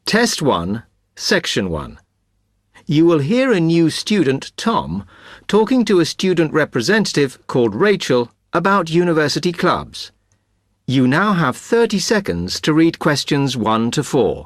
Test 1, Section 1. You will hear a new student, Tom, talking to a student representative called Rachel about university clubs. You now have 30 seconds to read questions 1 to 4.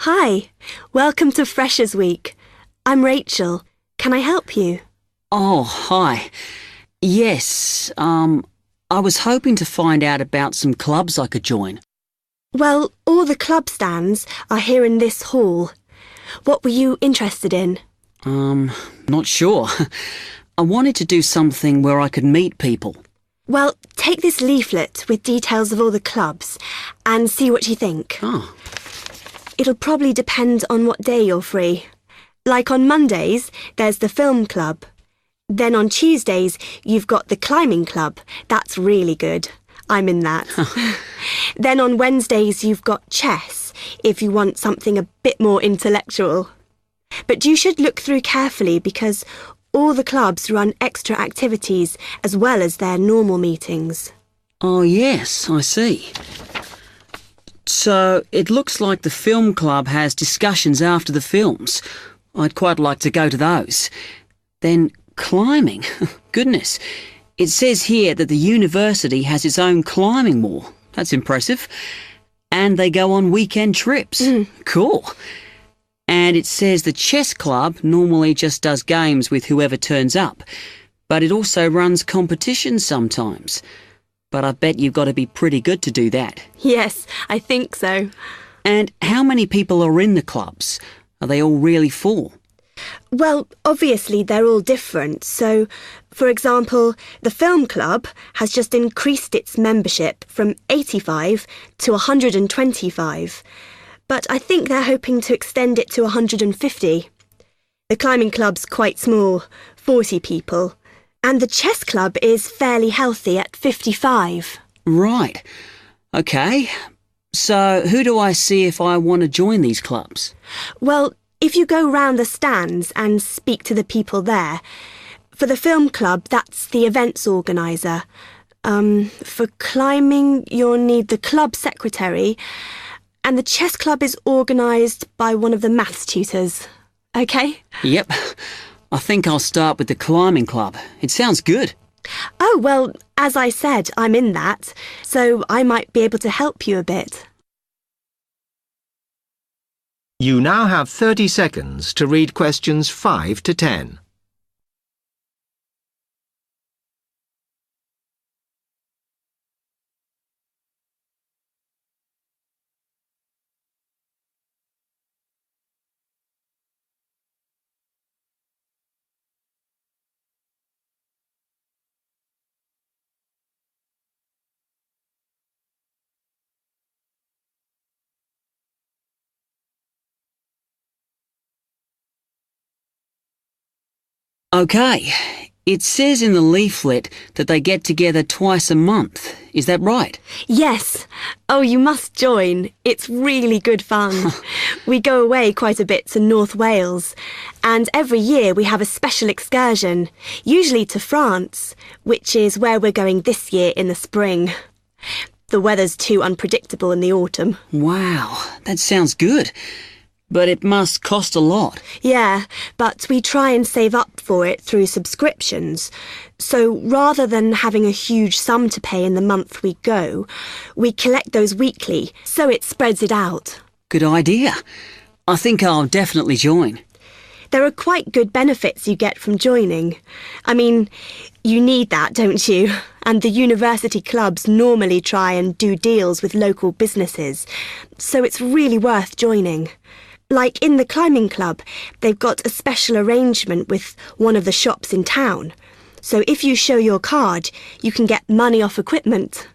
Hi, welcome to Freshers Week. I'm Rachel. Can I help you? Oh, hi. Yes, I was hoping to find out about some clubs I could join. Well, all the club stands are here in this hall. What were you interested in? Not sure. I wanted to do something where I could meet people. Well, take this leaflet with details of all the clubs and see what you think. Oh. It'll probably depend on what day you're free. Like on Mondays, there's the film club. Then on Tuesdays, you've got the climbing club. That's really good. I'm in that. Then on Wednesdays, you've got chess, if you want something a bit more intellectual. But you should look through carefully because all the clubs run extra activities as well as their normal meetings. Oh, yes, I see. So it looks like the film club has discussions after the films. I'd quite like to go to those. Then climbing. Goodness. It says here that the university has its own climbing wall. That's impressive. And they go on weekend trips. Cool. And it says the chess club normally just does games with whoever turns up. But it also runs competitions sometimes. But I bet you've got to be pretty good to do that. Yes, I think so. And how many people are in the clubs? Are they all really full? Well, obviously they're all different. So, for example, the film club has just increased its membership from 85 to 125. But I think they're hoping to extend it to 150. The climbing club's quite small, 40 people. And the chess club is fairly healthy at 55. Right. OK. So who do I see if I want to join these clubs? Well, if you go round the stands and speak to the people there, for the film club, that's the events organiser. For climbing, you'll need the club secretary, and the chess club is organised by one of the maths tutors. OK? Yep. I think I'll start with the climbing club. It sounds good. Oh, well, as I said, I'm in that, so I might be able to help you a bit. You now have 30 seconds to read questions 5 to 10. OK. It says in the leaflet that they get together twice a month. Is that right? Yes. Oh, you must join. It's really good fun. We go away quite a bit to North Wales. And every year we have a special excursion, usually to France, which is where we're going this year in the spring. The weather's too unpredictable in the autumn. Wow, that sounds good. But it must cost a lot. Yeah, but we try and save up for it through subscriptions. So rather than having a huge sum to pay in the month we go, we collect those weekly, so it spreads it out. Good idea. I think I'll definitely join. There are quite good benefits you get from joining. I mean, you need that, don't you? And the university clubs normally try and do deals with local businesses, so it's really worth joining. Like in the climbing club, they've got a special arrangement with one of the shops in town. So if you show your card, you can get money off equipment.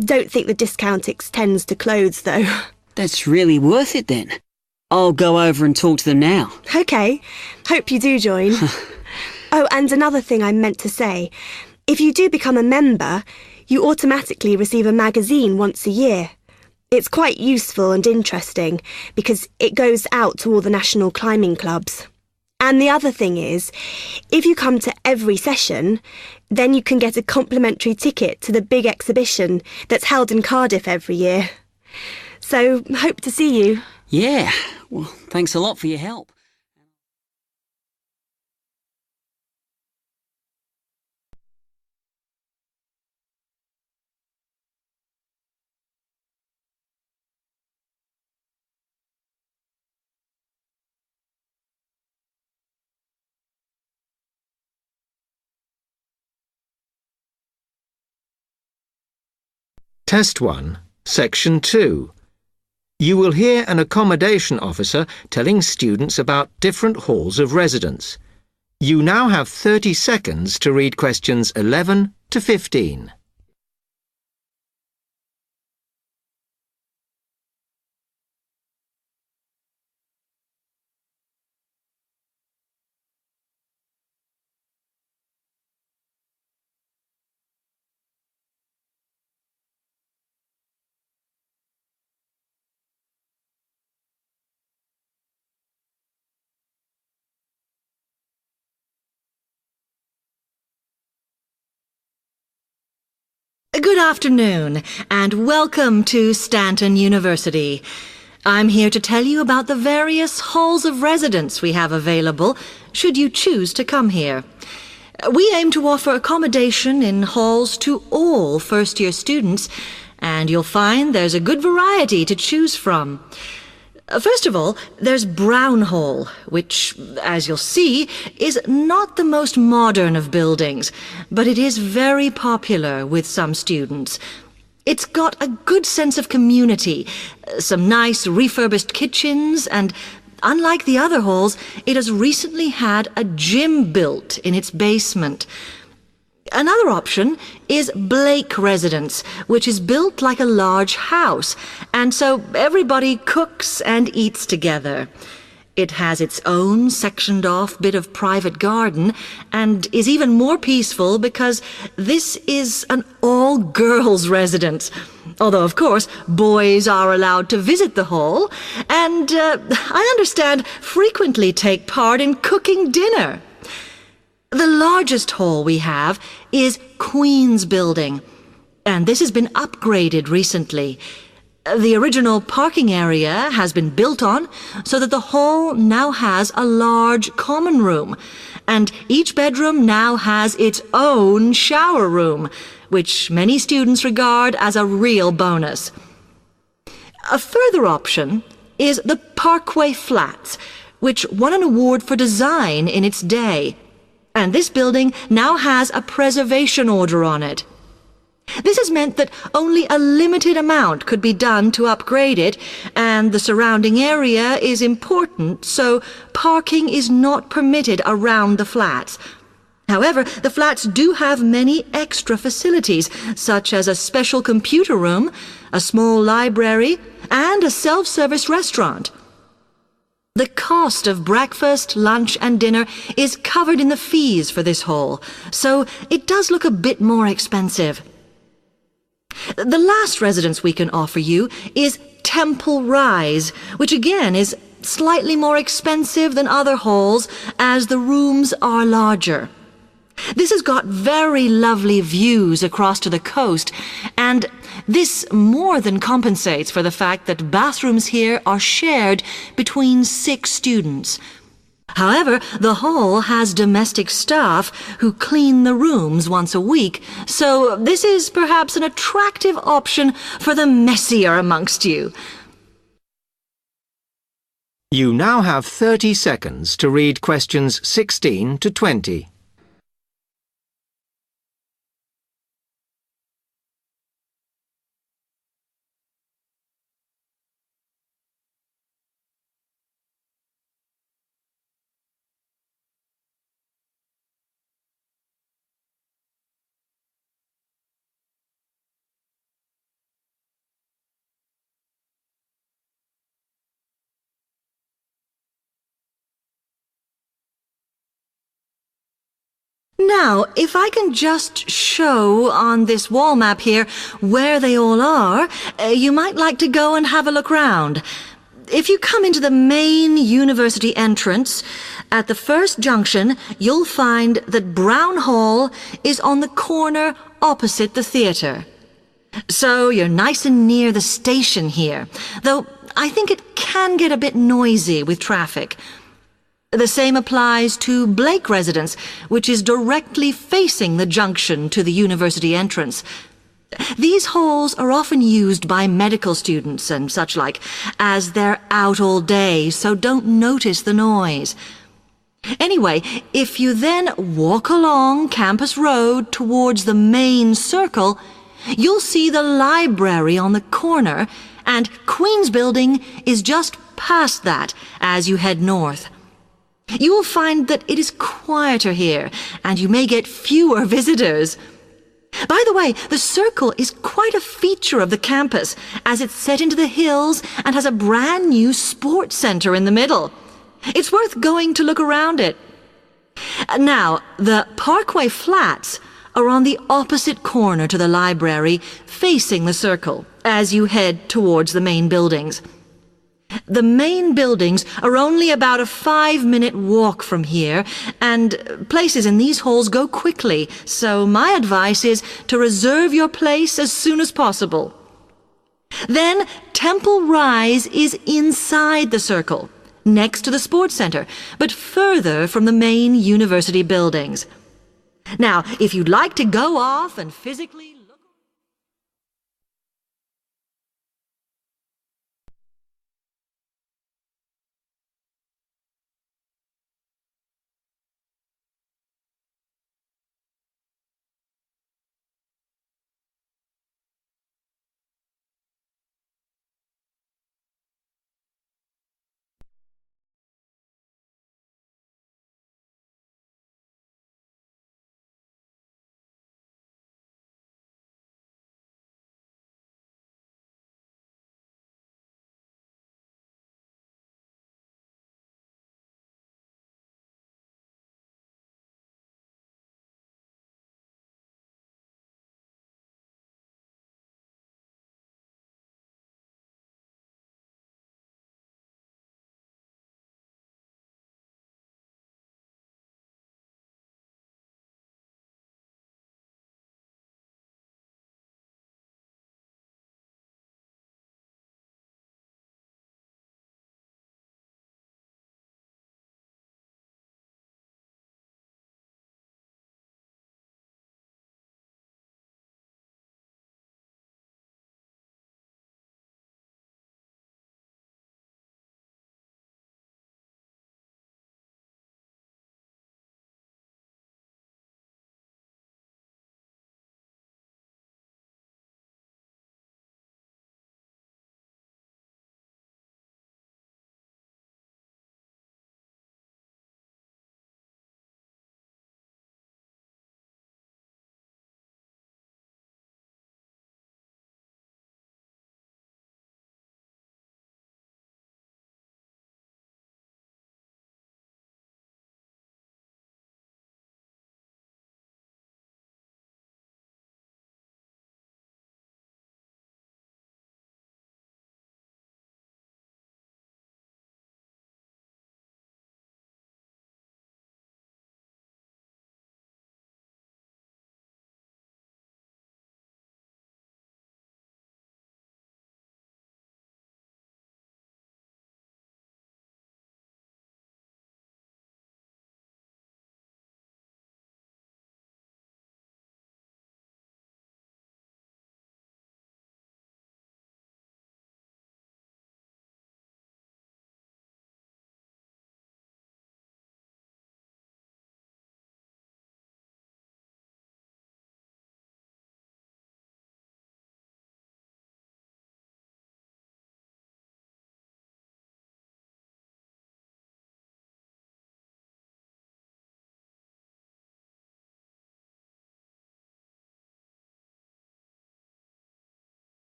Don't think the discount extends to clothes, though. That's really worth it then. I'll go over and talk to them now. OK, hope you do join. Oh, and another thing I meant to say. If you do become a member, you automatically receive a magazine once a year. It's quite useful and interesting because it goes out to all the national climbing clubs. And the other thing is, if you come to every session, then you can get a complimentary ticket to the big exhibition that's held in Cardiff every year. So, hope to see you. Yeah, well, thanks a lot for your help. Test 1, Section 2. You will hear an accommodation officer telling students about different halls of residence. You now have 30 seconds to read questions 11 to 15. Good afternoon, and welcome to Stanton University. I'm here to tell you about the various halls of residence we have available, should you choose to come here. We aim to offer accommodation in halls to all first-year students, and you'll find there's a good variety to choose from. First of all, there's Brown Hall, which, as you'll see, is not the most modern of buildings, but it is very popular with some students. It's got a good sense of community, some nice refurbished kitchens, and unlike the other halls, it has recently had a gym built in its basement. Another option is Blake Residence, which is built like a large house, and so everybody cooks and eats together. It has its own sectioned-off bit of private garden and is even more peaceful because this is an all-girls residence. Although, of course, boys are allowed to visit the hall and, I understand, frequently take part in cooking dinner. The largest hall we have is Queen's Building, and this has been upgraded recently. The original parking area has been built on so that the hall now has a large common room, and each bedroom now has its own shower room, which many students regard as a real bonus. A further option is the Parkway Flats, which won an award for design in its day. And this building now has a preservation order on it. This has meant that only a limited amount could be done to upgrade it, and the surrounding area is important, so parking is not permitted around the flats. However, the flats do have many extra facilities, such as a special computer room, a small library, and a self-service restaurant. The cost of breakfast, lunch, and dinner is covered in the fees for this hall, so it does look a bit more expensive. The last residence we can offer you is Temple Rise, which again is slightly more expensive than other halls as the rooms are larger. This has got very lovely views across to the coast, and this more than compensates for the fact that bathrooms here are shared between 6 students. However, the hall has domestic staff who clean the rooms once a week, so this is perhaps an attractive option for the messier amongst you. You now have 30 seconds to read questions 16 to 20. Now, if I can just show on this wall map here where they all are, you might like to go and have a look round. If you come into the main university entrance, at the first junction, you'll find that Brown Hall is on the corner opposite the theatre. So you're nice and near the station here, though I think it can get a bit noisy with traffic. The same applies to Blake Residence, which is directly facing the junction to the university entrance. These halls are often used by medical students and such like, as they're out all day, so don't notice the noise. Anyway, if you then walk along Campus Road towards the main circle, you'll see the library on the corner, and Queen's Building is just past that as you head north. You will find that it is quieter here, and you may get fewer visitors. By the way, the circle is quite a feature of the campus, as it's set into the hills and has a brand new sports center in the middle. It's worth going to look around it. Now, the Parkway Flats are on the opposite corner to the library, facing the circle, as you head towards the main buildings. The main buildings are only about a 5-minute walk from here, and places in these halls go quickly, so my advice is to reserve your place as soon as possible. Then Temple Rise is inside the circle, next to the sports center, but further from the main university buildings. Now, if you'd like to go off and physically